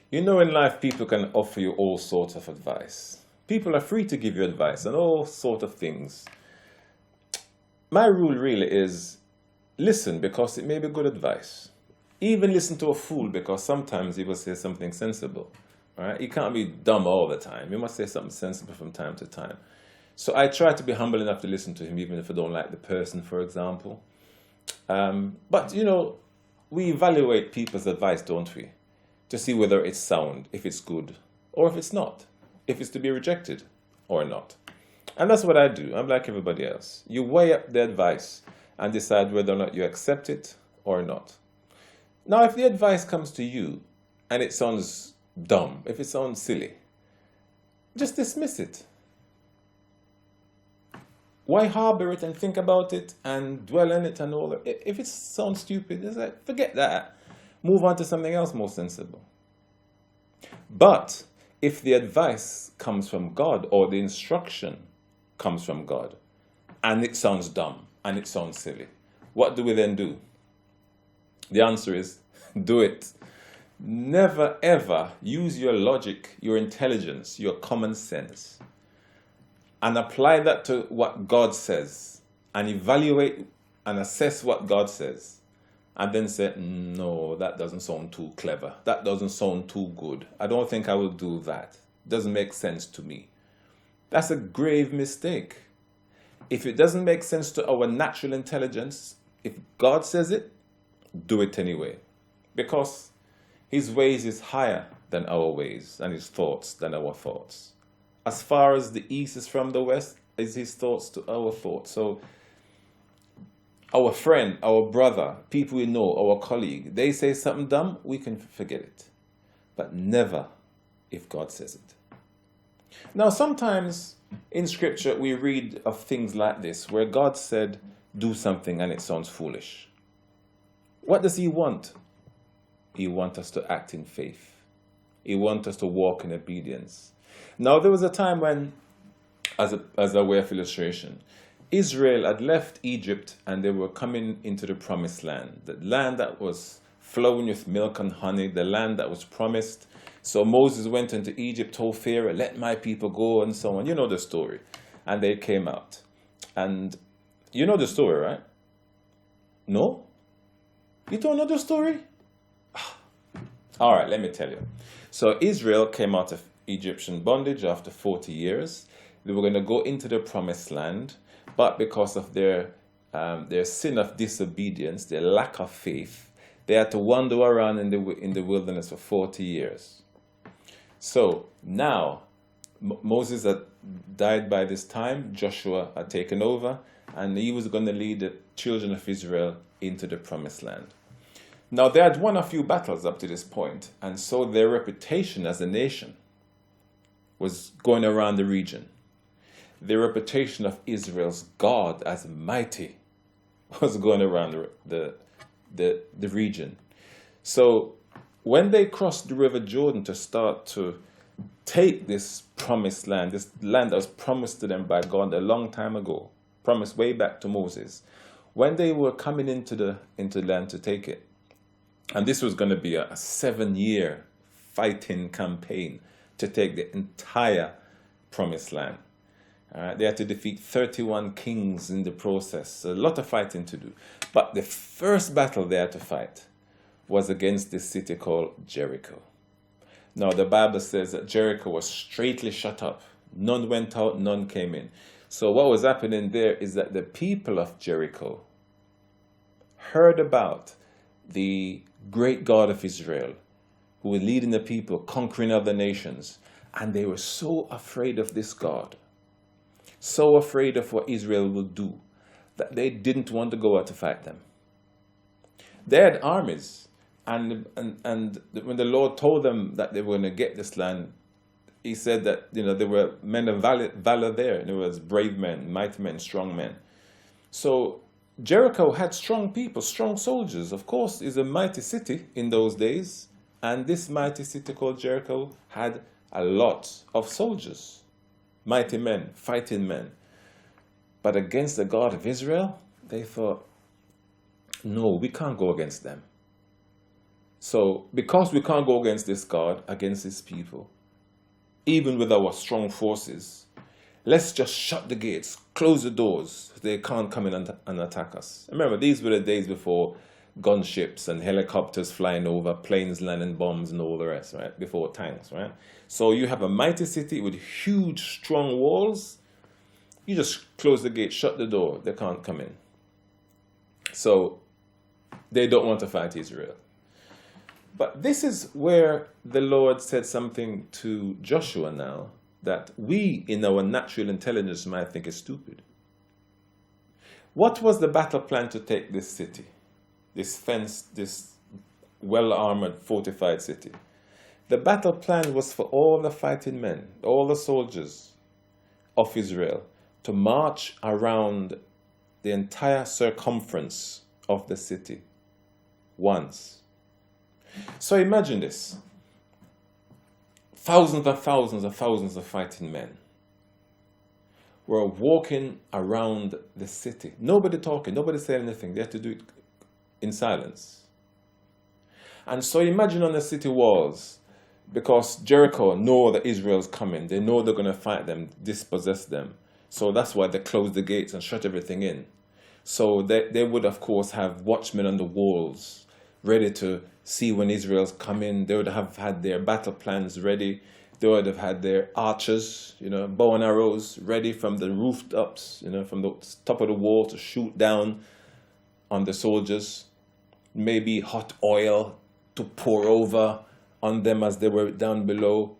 You know, in life, people can offer you all sorts of advice. People are free to give you advice on all sorts of things. My rule really is listen because it may be good advice. Even listen to a fool because sometimes he will say something sensible. Right? You can't be dumb all the time. You must say something sensible from time to time. So I try to be humble enough to listen to him, even if I don't like the person, for example. But you know, we evaluate people's advice, don't we? To see whether it's sound, if it's good, or if it's not, if it's to be rejected or not. And that's what I do. I'm like everybody else. You weigh up the advice and decide whether or not you accept it or not. Now, if the advice comes to you and it sounds dumb, if it sounds silly, just dismiss it. Why harbor it and think about it and dwell on it and all that? If it sounds stupid, it's like, forget that. Move on to something else more sensible. But if the advice comes from God or the instruction comes from God and it sounds dumb and it sounds silly, what do we then do? The answer is do it. Never ever use your logic, your intelligence, your common sense and apply that to what God says and evaluate and assess what God says and then say, no, that doesn't sound too clever. That doesn't sound too good. I don't think I will do that. It doesn't make sense to me. That's a grave mistake. If it doesn't make sense to our natural intelligence, if God says it, do it anyway. Because his ways is higher than our ways and his thoughts than our thoughts. As far as the east is from the west, is his thoughts to our thoughts. So our friend, our brother, people we know, our colleague, they say something dumb, we can forget it. But never if God says it. Now, sometimes in scripture we read of things like this where God said, do something and it sounds foolish. What does he want? He wants us to act in faith. He wants us to walk in obedience. Now, there was a time when, as a way of illustration, Israel had left Egypt and they were coming into the promised land, the land that was flowing with milk and honey, the land that was promised. So Moses went into Egypt, told Pharaoh, let my people go and so on. You know the story. And they came out. And you know the story, right? No? You don't know the story? All right, let me tell you. So Israel came out of Egyptian bondage after 40 years. They were going to go into the promised land, but because of their sin of disobedience, their lack of faith, they had to wander around in the wilderness for 40 years. So now, Moses had died by this time, Joshua had taken over, and he was going to lead the children of Israel into the promised land. Now, they had won a few battles up to this point, and so their reputation as a nation was going around the region. The reputation of Israel's God as mighty was going around the region. So when they crossed the River Jordan to start to take this promised land, this land that was promised to them by God a long time ago, promised way back to Moses, when they were coming into the land to take it, and this was going to be a 7-year fighting campaign to take the entire promised land. They had to defeat 31 kings in the process. A lot of fighting to do. But the first battle they had to fight was against this city called Jericho. Now, the Bible says that Jericho was straightly shut up. None went out, none came in. So what was happening there is that the people of Jericho heard about the great God of Israel, who was leading the people, conquering other nations, and they were so afraid of this God, so afraid of what Israel will do, that they didn't want to go out to fight them. They had armies, and when the Lord told them that they were going to get this land, he said that there were men of valor there. There was brave men, mighty men, strong men. So Jericho had strong people, strong soldiers. Of course, it's a mighty city in those days, and this mighty city called Jericho had a lot of soldiers, mighty men, fighting men. But against the God of Israel, they thought, no, we can't go against them. So because we can't go against this God, against his people, even with our strong forces, let's just shut the gates, close the doors. They can't come in and attack us. Remember, these were the days before gunships and helicopters flying over, planes landing bombs and all the rest, right? Before tanks, right? So you have a mighty city with huge, strong walls. You just close the gate, shut the door. They can't come in. So they don't want to fight Israel. But this is where the Lord said something to Joshua now that we, in our natural intelligence, might think is stupid. What was the battle plan to take this city? This fenced, this well-armored, fortified city? The battle plan was for all the fighting men, all the soldiers of Israel, to march around the entire circumference of the city once. So imagine this. Thousands and thousands and thousands of fighting men were walking around the city. Nobody talking, nobody saying anything. They had to do it in silence. And so imagine on the city walls, because Jericho know that Israel's coming. They know they're going to fight them, dispossess them. So that's why they close the gates and shut everything in. So they would, of course, have watchmen on the walls ready to see when Israel's coming. They would have had their battle plans ready. They would have had their archers, bow and arrows ready from the rooftops, from the top of the wall to shoot down on the soldiers. Maybe hot oil to pour over on them as they were down below.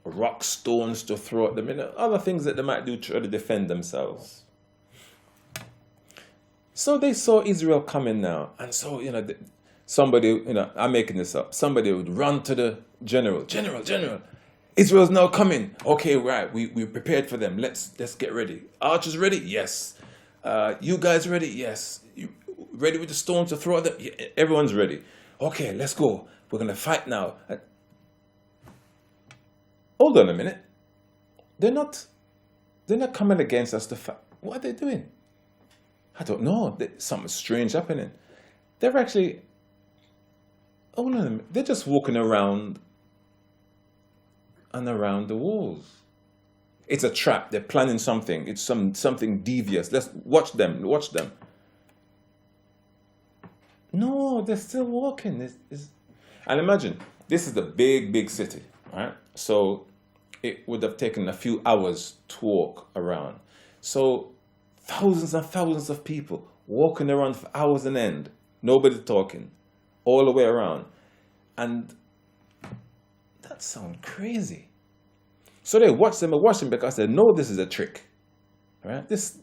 Rock stones to throw at them. Other things that they might do to try to defend themselves. So they saw Israel coming now. And so, somebody, I'm making this up. Somebody would run to the general. General, Israel's now coming. Okay, right. We're prepared for them. Let's get ready. Archers ready? Yes. You guys ready? Yes. You ready with the stones to throw at them? Yeah, everyone's ready. Okay, let's go. We're going to fight now. Hold on a minute. They're not coming against us to fight. What are they doing? I don't know. Something strange happening. They're actually, hold on a minute. They're just walking around and around the walls. It's a trap. They're planning something. It's something devious. Let's watch them. No, they're still walking. And imagine, this is the big city, right? So it would have taken a few hours to walk around. So thousands and thousands of people walking around for hours on end, nobody talking, all the way around. And that sounds crazy. So they watch them because they know this is a trick, right? This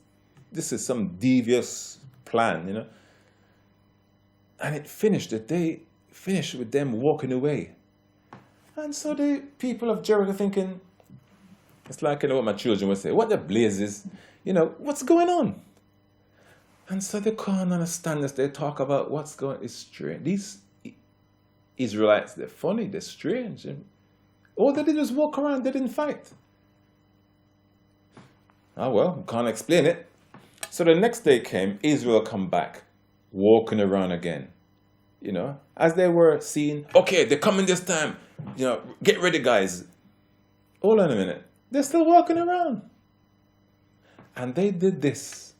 is some devious plan, And it finished. The day finished with them walking away. And so the people of Jericho thinking, it's like, what my children would say, what the blazes, what's going on? And so they can't understand this. They talk about what's going on. It's strange. These Israelites, they're funny, they're strange. All they did was walk around, they didn't fight. Oh well, can't explain it. So the next day came, Israel come back, walking around again. As they were seeing, okay, they're coming this time. Get ready, guys. Hold on a minute. They're still walking around. And they did this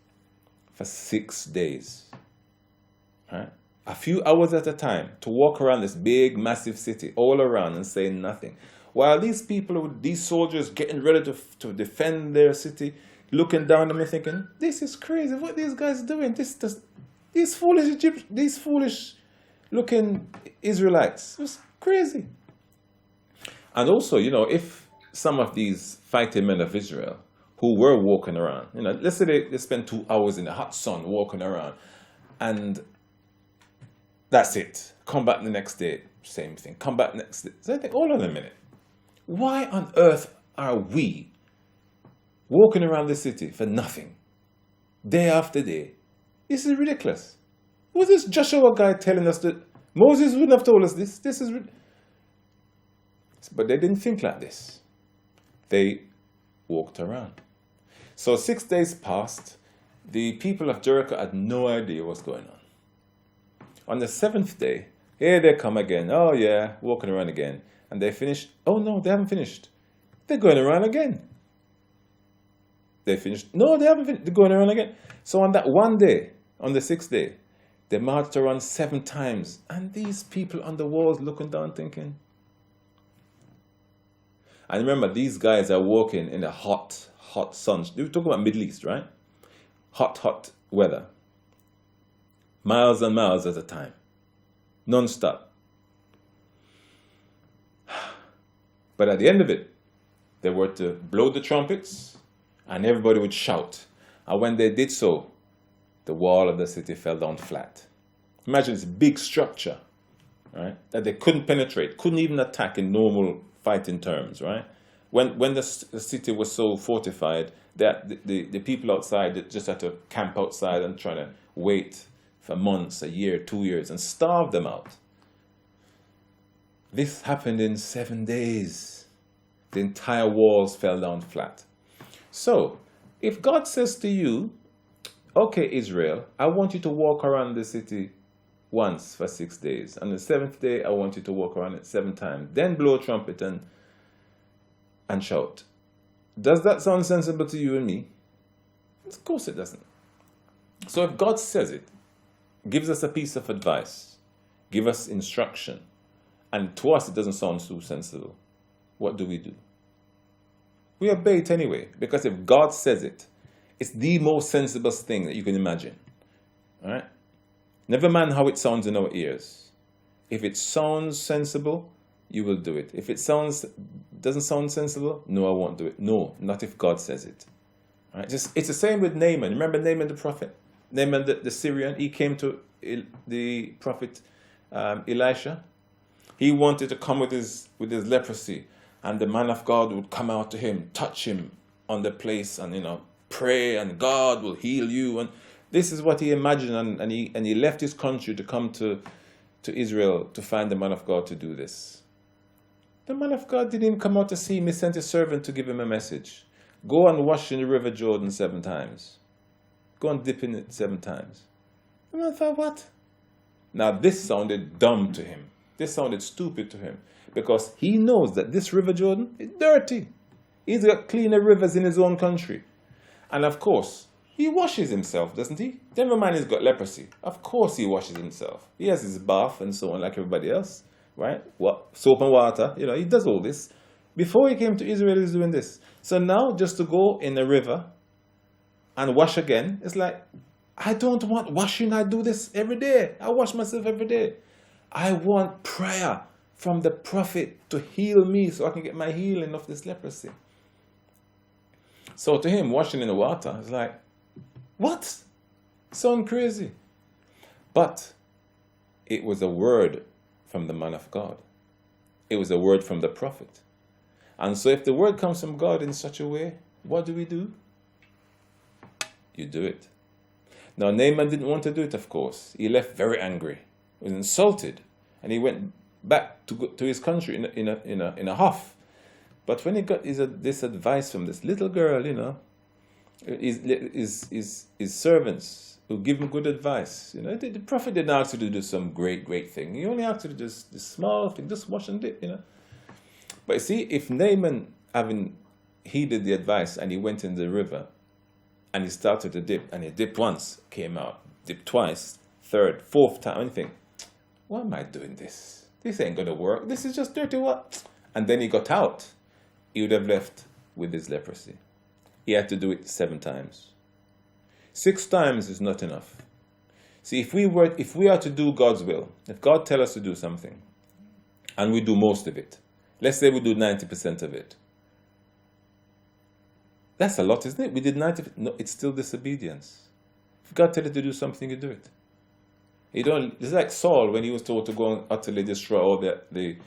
for 6 days. Right? A few hours at a time to walk around this big, massive city, all around and saying nothing. While these soldiers getting ready to defend their city, looking down at me thinking, this is crazy. What are these guys doing? These foolish looking Israelites. It was crazy. And also, if some of these fighting men of Israel who were walking around, let's say they spent 2 hours in the hot sun walking around, and that's it. Come back the next day, same thing. Come back next day. So I think, hold on a minute. Why on earth are we walking around the city for nothing? Day after day. This is ridiculous. Was this Joshua guy telling us that Moses wouldn't have told us this? This is But they didn't think like this. They walked around. So 6 days passed. The people of Jericho had no idea what's going on. On the 7th day, Here they come again. Oh yeah, walking around again. And they finish. Oh no, they haven't finished. They're going around again. They finished. No, they haven't finished. They're going around again. So on that one day, on the 6th day, they marched around 7 times. And these people on the walls looking down thinking. And remember, these guys are walking in the hot, hot sun. We're talking about Middle East, right? Hot, hot weather. Miles and miles at a time. Non-stop. But at the end of it, they were to blow the trumpets and everybody would shout. And when they did so, the wall of the city fell down flat. Imagine this big structure, right, that they couldn't penetrate, couldn't even attack in normal fighting terms, right? When the city was so fortified that the people outside just had to camp outside and try to wait for months, a year, 2 years, and starve them out. This happened in 7 days. The entire walls fell down flat. So, if God says to you, okay, Israel, I want you to walk around the city once for 6 days. On the 7th day, I want you to walk around it 7 times. Then blow a trumpet and shout. Does that sound sensible to you and me? Of course it doesn't. So if God says it, gives us a piece of advice, give us instruction, and to us it doesn't sound so sensible, what do? We obey it anyway, because if God says it, it's the most sensible thing that you can imagine. All right? Never mind how it sounds in our ears. If it sounds sensible, you will do it. If it doesn't sound sensible, no, I won't do it. No, not if God says it. All right? It's the same with Naaman. Remember Naaman the prophet? Naaman the Syrian, he came to the prophet Elisha. He wanted to come with his leprosy, and the man of God would come out to him, touch him on the place, and pray, and God will heal you. And this is what he imagined, and he left his country to come to Israel to find the man of God to do this. The man of God didn't come out to see him. He sent his servant to give him a message. Go and wash in the river Jordan 7 times. Go and dip in it 7 times. And I thought, what? Now this sounded dumb to him. This sounded stupid to him. Because he knows that this river Jordan is dirty. He's got cleaner rivers in his own country. And of course, he washes himself, doesn't he? Never mind he's got leprosy. Of course he washes himself. He has his bath and so on like everybody else. Right? What? Soap and water. He does all this. Before he came to Israel, he was doing this. So now just to go in the river and wash again, it's like, I don't want washing. I do this every day. I wash myself every day. I want prayer from the prophet to heal me so I can get my healing of this leprosy. So to him, washing in the water is like, what? Sound crazy. But it was a word from the man of God. It was a word from the prophet. And so if the word comes from God in such a way, what do? You do it. Now Naaman didn't want to do it, of course. He left very angry. He was insulted. And he went back to his country in a huff. But when he got this advice from this little girl, his servants who give him good advice. The prophet didn't ask you to do some great thing. He only asked you to do this small thing, just wash and dip, But you see, if Naaman, having heeded the advice and he went in the river and he started to dip, and he dipped once, came out, dipped twice, third, fourth time, anything. Why am I doing this? This ain't going to work. This is just dirty what? And then he got out. He would have left with his leprosy. He had to do it 7 times. 6 times is not enough. See, if we are to do God's will, if God tells us to do something, and we do most of it, let's say we do 90% of it, that's a lot, isn't it? We did 90%. No, it's still disobedience. If God tells you to do something, you do it. It's like Saul when he was told to go and utterly destroy all the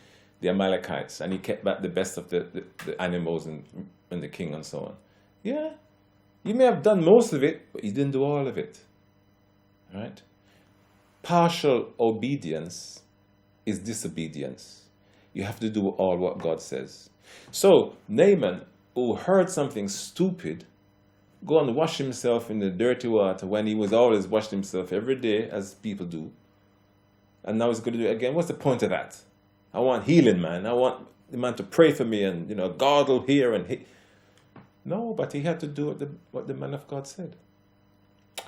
Amalekites, and he kept back the best of the animals and the king and so on. Yeah, you may have done most of it, but you didn't do all of it. Right? Partial obedience is disobedience. You have to do all what God says. So Naaman, who heard something stupid, go and wash himself in the dirty water when he was always washing himself every day, as people do. and now he's going to do it again. What's the point of that? I want healing, man. I want the man to pray for me, and God will hear. No, but he had to do what the man of God said.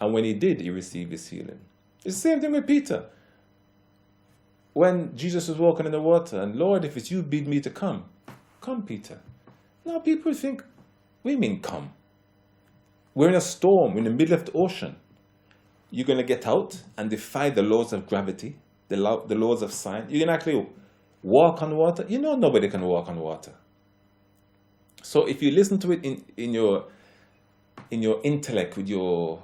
And when he did, he received his healing. It's the same thing with Peter. When Jesus was walking in the water, and Lord, if it's you, bid me to come. Come, Peter. Now people think, what do you mean come? We're in a storm, we're in the middle of the ocean. You're going to get out and defy the laws of gravity, the laws of science. You can actually walk on water. Nobody can walk on water. So if you listen to it in your intellect, with your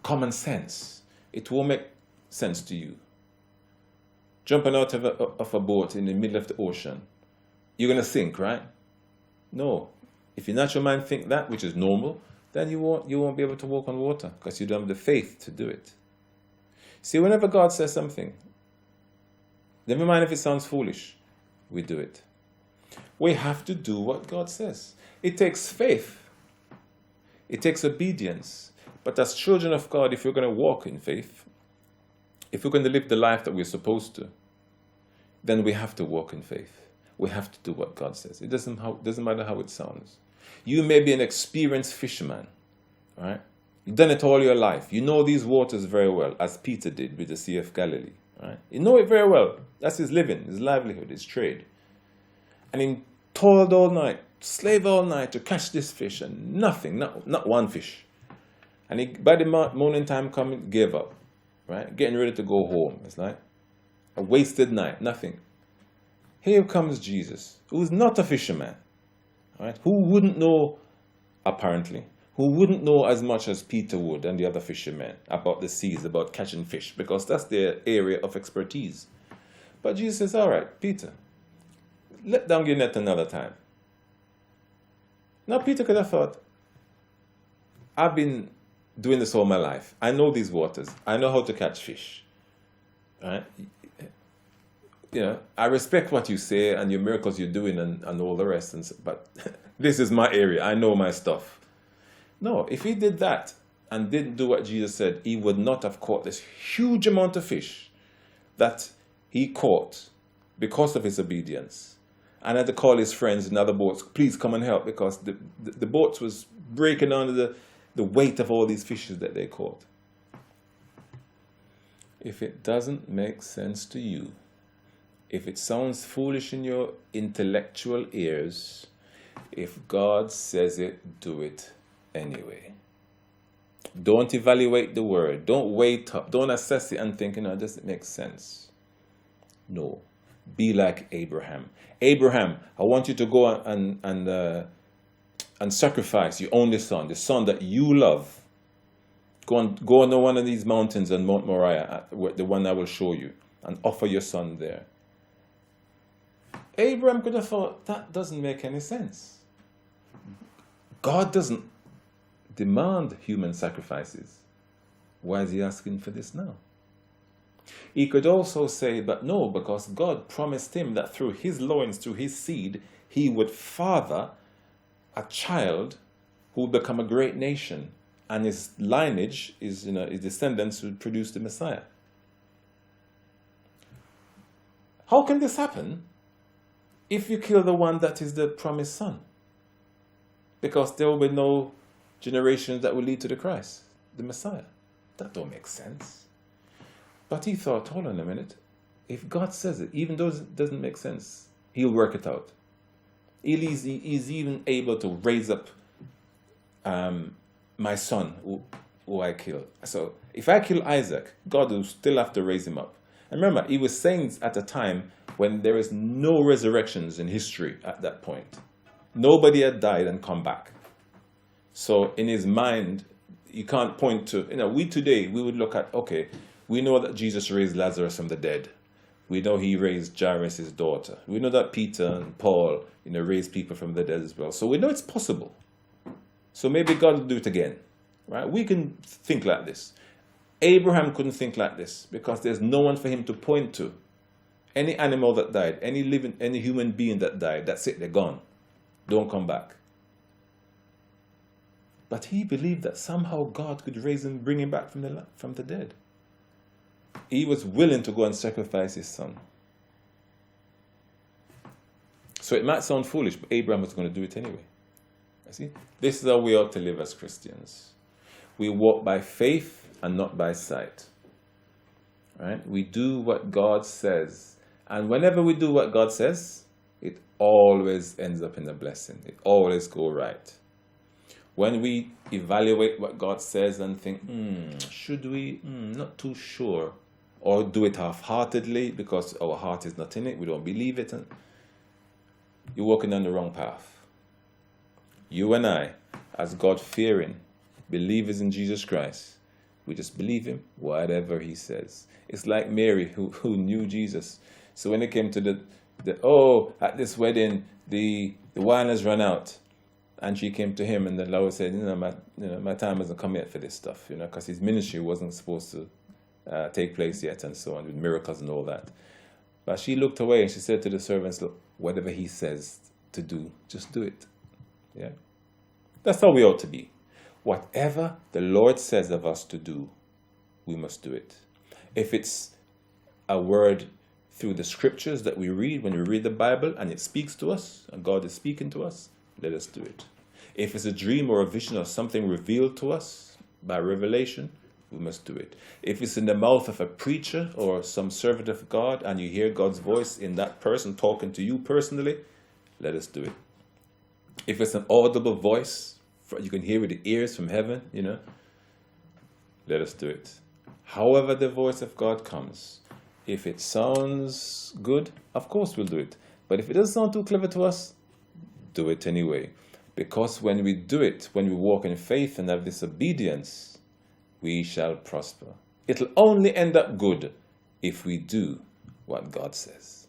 common sense, it won't make sense to you. Jumping out of a boat in the middle of the ocean, you're going to sink, right? No. If your natural mind think that, which is normal, then you won't be able to walk on water because you don't have the faith to do it. See, whenever God says something, never mind if it sounds foolish, we do it. We have to do what God says. It takes faith. It takes obedience. But as children of God, if we're going to walk in faith, if we're going to live the life that we're supposed to, then we have to walk in faith. We have to do what God says. It doesn't matter how it sounds. You may be an experienced fisherman, right? You've done it all your life. You know these waters very well, as Peter did with the Sea of Galilee, right? You know it very well. That's his living, his livelihood, his trade. And he toiled all night, slaved all night to catch this fish, and nothing, not one fish. And he, by the morning time coming, gave up, right? Getting ready to go home. It's like a wasted night, nothing. Here comes Jesus, who's not a fisherman, right? Who wouldn't know, apparently, who wouldn't know as much as Peter would and the other fishermen about the seas, about catching fish, because that's their area of expertise. But Jesus says, all right, Peter, let down your net another time. Now Peter could have thought, I've been doing this all my life. I know these waters. I know how to catch fish. Right? I respect what you say and your miracles you're doing and all the rest, but this is my area. I know my stuff. No, if he did that and didn't do what Jesus said, he would not have caught this huge amount of fish that he caught because of his obedience. And had to call his friends in other boats, please come and help, because the boats was breaking under the weight of all these fishes that they caught. If it doesn't make sense to you, if it sounds foolish in your intellectual ears, if God says it, do it anyway. Don't evaluate the word. Don't wait up. Don't assess it and think, does it make sense? No. Be like Abraham. Abraham, I want you to go and sacrifice your only son, the son that you love. Go on one of these mountains on Mount Moriah, the one I will show you, and offer your son there. Abraham could have thought, that doesn't make any sense. God doesn't demand human sacrifices. Why is he asking for this now? He could also say, but no, because God promised him that through his loins, through his seed, he would father a child who would become a great nation. And his lineage, his descendants would produce the Messiah. How can this happen if you kill the one that is the promised son? Because there will be no generations that will lead to the Christ, the Messiah. That don't make sense. But he thought, hold on a minute. If God says it, even though it doesn't make sense, he'll work it out. He's even able to raise up my son who I killed. So if I kill Isaac, God will still have to raise him up. And remember, he was saying at a time when there is no resurrections in history at that point. Nobody had died and come back. So in his mind, you can't point to, we today, we would look at, okay, we know that Jesus raised Lazarus from the dead. We know he raised Jairus' daughter. We know that Peter and Paul, raised people from the dead as well. So we know it's possible. So maybe God will do it again, right? We can think like this. Abraham couldn't think like this because there's no one for him to point to. Any animal that died, any human being that died, that's it, they're gone. Don't come back. But he believed that somehow God could raise him, bring him back from the dead. He was willing to go and sacrifice his son. So it might sound foolish, but Abraham was going to do it anyway. You see? This is how we ought to live as Christians. We walk by faith and not by sight. Right? We do what God says. And whenever we do what God says, it always ends up in a blessing. It always goes right. When we evaluate what God says and think, should we? Not too sure. Or do it half-heartedly because our heart is not in it, we don't believe it, and you're walking on the wrong path. You and I, as God-fearing believers in Jesus Christ, we just believe him, whatever he says. It's like Mary who knew Jesus. So when it came to at this wedding, the wine has run out. And she came to him, and the Lord said, my time hasn't come yet for this stuff, because his ministry wasn't supposed to take place yet, and so on, with miracles and all that. But she looked away, and she said to the servants, look, whatever he says to do, just do it. Yeah, that's how we ought to be. Whatever the Lord says of us to do, we must do it. If it's a word through the scriptures that we read, when we read the Bible, and it speaks to us, and God is speaking to us, let us do it. If it's a dream or a vision or something revealed to us by revelation, we must do it. If it's in the mouth of a preacher or some servant of God and you hear God's voice in that person talking to you personally, let us do it. If it's an audible voice, you can hear with the ears from heaven, let us do it. However the voice of God comes, if it sounds good, of course we'll do it. But if it doesn't sound too clever to us, do it anyway. Because when we do it, when we walk in faith and have this obedience, we shall prosper. It'll only end up good if we do what God says.